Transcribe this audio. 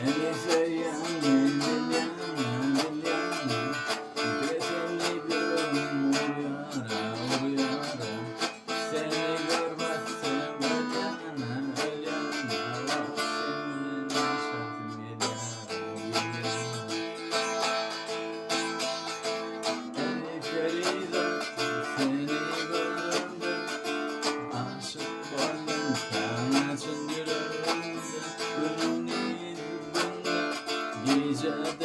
Elif'e yandım seni uyara seni görmezsem öl yana senin şartım Elif Ferida seni gördüğümde aşık oldum kanatın yüreğimde gönlümün gece